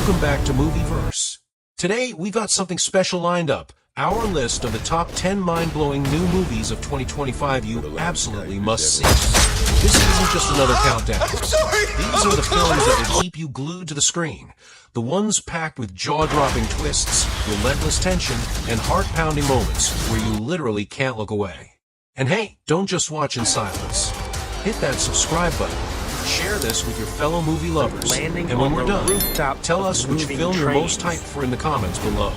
Welcome back to Movieverse. Today, we've got something special lined up. Our list of the top 10 mind-blowing new movies of 2025 you absolutely must see. This isn't just another countdown. These are the films that will keep you glued to the screen. The ones packed with jaw-dropping twists, relentless tension, and heart-pounding moments where you literally can't look away. And hey, don't just watch in silence. Hit that subscribe button. Share this with your fellow movie lovers. And when we're done, tell us which film you're most hyped for in the comments below.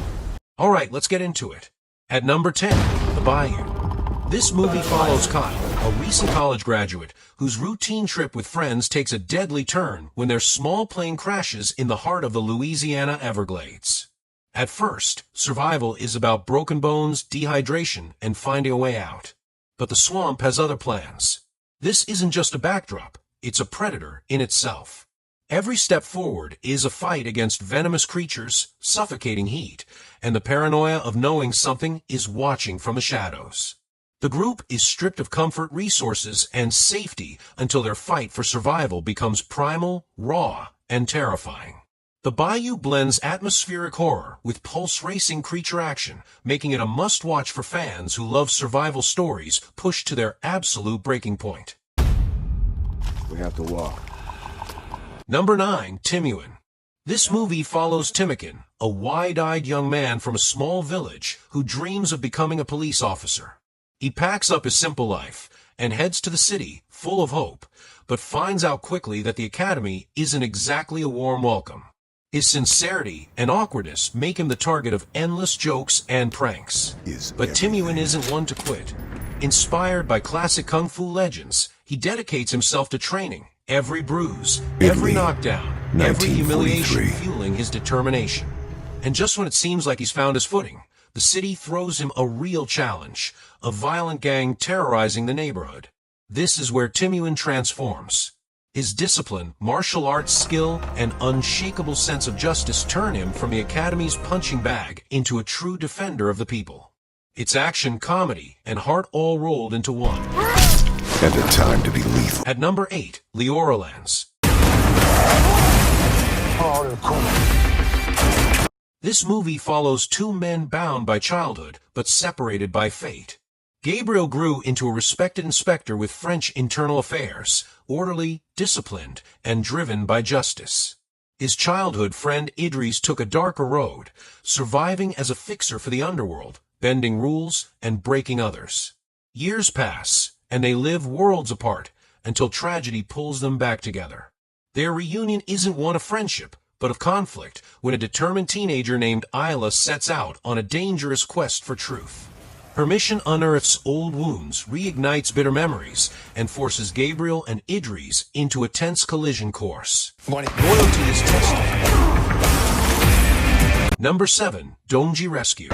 Alright, let's get into it. At number 10, The Bayou. This movie follows Kyle, a recent college graduate, whose routine trip with friends takes a deadly turn when their small plane crashes in the heart of the Louisiana Everglades. At first, survival is about broken bones, dehydration, and finding a way out. But the swamp has other plans. This isn't just a backdrop, it's a predator in itself. Every step forward is a fight against venomous creatures, suffocating heat, and the paranoia of knowing something is watching from the shadows. The group is stripped of comfort, resources, and safety until their fight for survival becomes primal, raw, and terrifying. The Bayou blends atmospheric horror with pulse-racing creature action, making it a must-watch for fans who love survival stories pushed to their absolute breaking point. We have to walk. Number 9, Timuin. This movie follows Timikin, a wide-eyed young man from a small village who dreams of becoming a police officer. He packs up his simple life and heads to the city, full of hope, but finds out quickly that the academy isn't exactly a warm welcome. His sincerity and awkwardness make him the target of endless jokes and pranks. But Timuin isn't one to quit. Inspired by classic kung fu legends, he dedicates himself to training. Every bruise, every knockdown, every humiliation fueling his determination. And just when it seems like he's found his footing, the city throws him a real challenge, a violent gang terrorizing the neighborhood. This is where Timuin transforms. His discipline, martial arts skill, and unshakable sense of justice turn him from the Academy's punching bag into a true defender of the people. It's action, comedy, and heart all rolled into one. And a time to be lethal. At number 8, Leorelands. This movie follows two men bound by childhood, but separated by fate. Gabriel grew into a respected inspector with French internal affairs, orderly, disciplined, and driven by justice. His childhood friend Idris took a darker road, surviving as a fixer for the underworld, bending rules and breaking others. Years pass, and they live worlds apart until tragedy pulls them back together. Their reunion isn't one of friendship, but of conflict, when a determined teenager named Isla sets out on a dangerous quest for truth. Her mission unearths old wounds, reignites bitter memories, and forces Gabriel and Idris into a tense collision course. Loyalty is tested. Number 7, Dongji Rescue.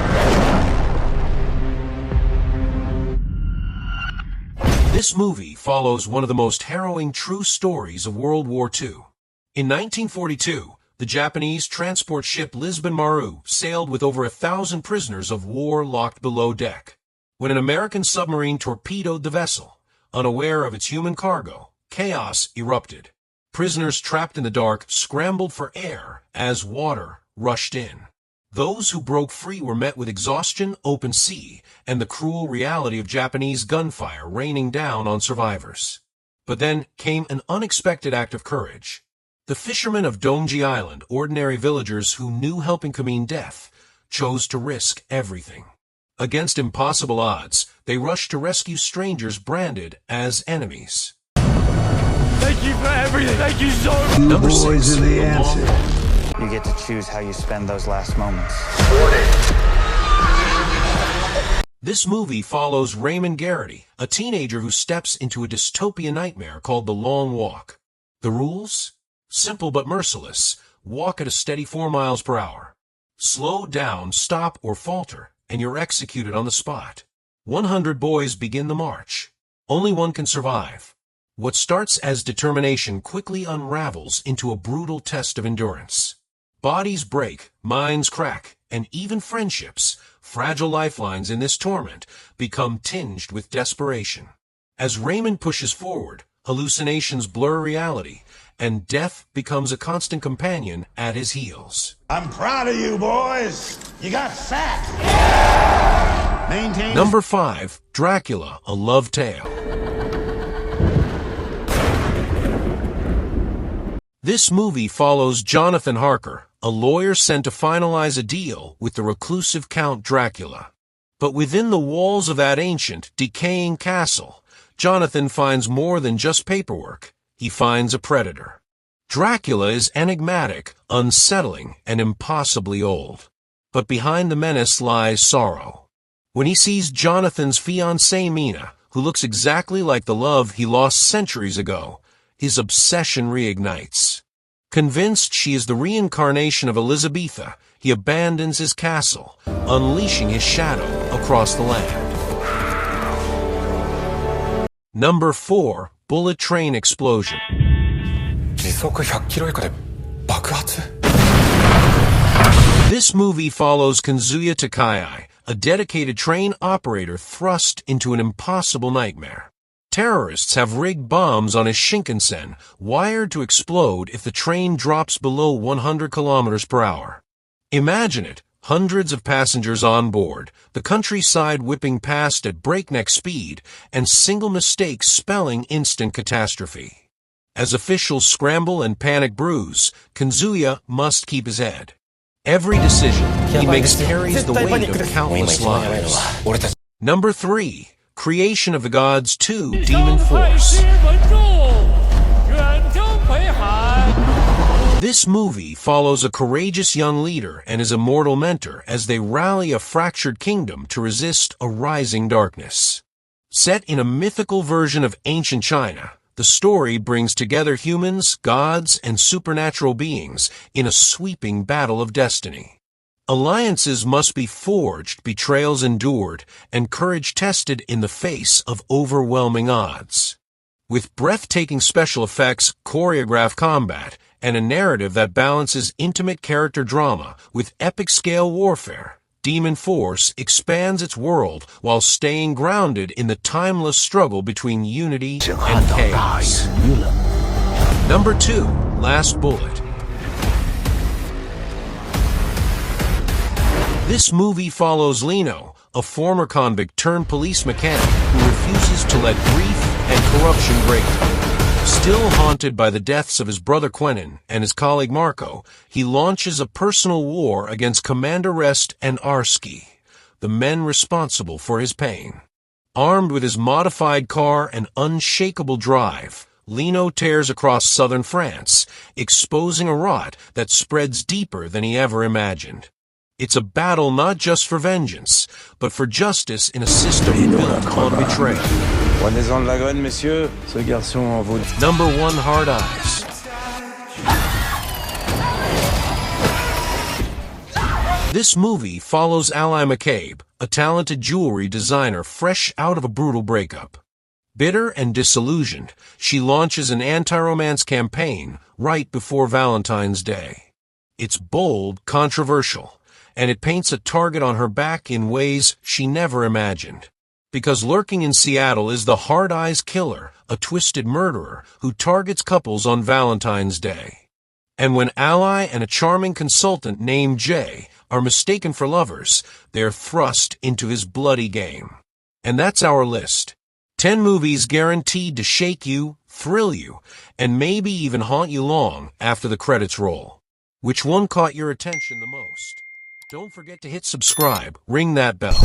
This movie follows one of the most harrowing true stories of World War II. In 1942, the Japanese transport ship Lisbon Maru sailed with over 1,000 prisoners of war locked below deck. When an American submarine torpedoed the vessel, unaware of its human cargo, chaos erupted. Prisoners trapped in the dark scrambled for air as water rushed in. Those who broke free were met with exhaustion, open sea, and the cruel reality of Japanese gunfire raining down on survivors. But then came an unexpected act of courage. The fishermen of Dongji Island, ordinary villagers who knew helping could mean death, chose to risk everything. Against impossible odds, they rushed to rescue strangers branded as enemies. Thank you for everything. Thank you so much. Number 6, are the answer. You get to choose how you spend those last moments. This movie follows Raymond Garrity, a teenager who steps into a dystopian nightmare called The Long Walk. The rules? Simple but merciless. Walk at a steady 4 miles per hour. Slow down, stop, or falter, and you're executed on the spot. 100 boys begin the march. Only one can survive. What starts as determination quickly unravels into a brutal test of endurance. Bodies break, minds crack, and even friendships, fragile lifelines in this torment, become tinged with desperation. As Raymond pushes forward, hallucinations blur reality, and death becomes a constant companion at his heels. I'm proud of you, boys. You got fat. Maintain. Number 5, Dracula, A Love Tale. This movie follows Jonathan Harker, a lawyer sent to finalize a deal with the reclusive Count Dracula. But within the walls of that ancient, decaying castle, Jonathan finds more than just paperwork. He finds a predator. Dracula is enigmatic, unsettling, and impossibly old. But behind the menace lies sorrow. When he sees Jonathan's fiancée Mina, who looks exactly like the love he lost centuries ago, his obsession reignites. Convinced she is the reincarnation of Elizabetha, he abandons his castle, unleashing his shadow across the land. Number 4, Bullet Train Explosion. 時速100キロ以下で爆発? This movie follows Kazuya Takei, a dedicated train operator thrust into an impossible nightmare. Terrorists have rigged bombs on his Shinkansen, wired to explode if the train drops below 100 kilometers per hour. Imagine it, hundreds of passengers on board, the countryside whipping past at breakneck speed, and single mistakes spelling instant catastrophe. As officials scramble and panic brews, Kazuya must keep his head. Every decision he makes carries the weight of countless lives. Number 3, Creation of the Gods 2, Demon Force. This movie follows a courageous young leader and his immortal mentor as they rally a fractured kingdom to resist a rising darkness. Set in a mythical version of ancient China, the story brings together humans, gods, and supernatural beings in a sweeping battle of destiny. Alliances must be forged, betrayals endured, and courage tested in the face of overwhelming odds. With breathtaking special effects, choreographed combat, and a narrative that balances intimate character drama with epic-scale warfare, Demon Force expands its world while staying grounded in the timeless struggle between unity and chaos. Number 2, Last Bullet. This movie follows Lino, a former convict turned police mechanic who refuses to let grief and corruption break him. Still haunted by the deaths of his brother Quentin and his colleague Marco, he launches a personal war against Commander Rest and Arski, the men responsible for his pain. Armed with his modified car and unshakable drive, Lino tears across southern France, exposing a rot that spreads deeper than he ever imagined. It's a battle not just for vengeance, but for justice in a system built on betrayal. Prenez-en de la graine, messieurs. Ce garçon en vaut. Number 1, Hard Eyes. This movie follows Ally McCabe, a talented jewelry designer fresh out of a brutal breakup. Bitter and disillusioned, she launches an anti-romance campaign right before Valentine's Day. It's bold, controversial, and it paints a target on her back in ways she never imagined. Because lurking in Seattle is the Hard Eyes Killer, a twisted murderer who targets couples on Valentine's Day. And when Ally and a charming consultant named Jay are mistaken for lovers, they're thrust into his bloody game. And that's our list. 10 movies guaranteed to shake you, thrill you, and maybe even haunt you long after the credits roll. Which one caught your attention the most? Don't forget to hit subscribe, ring that bell.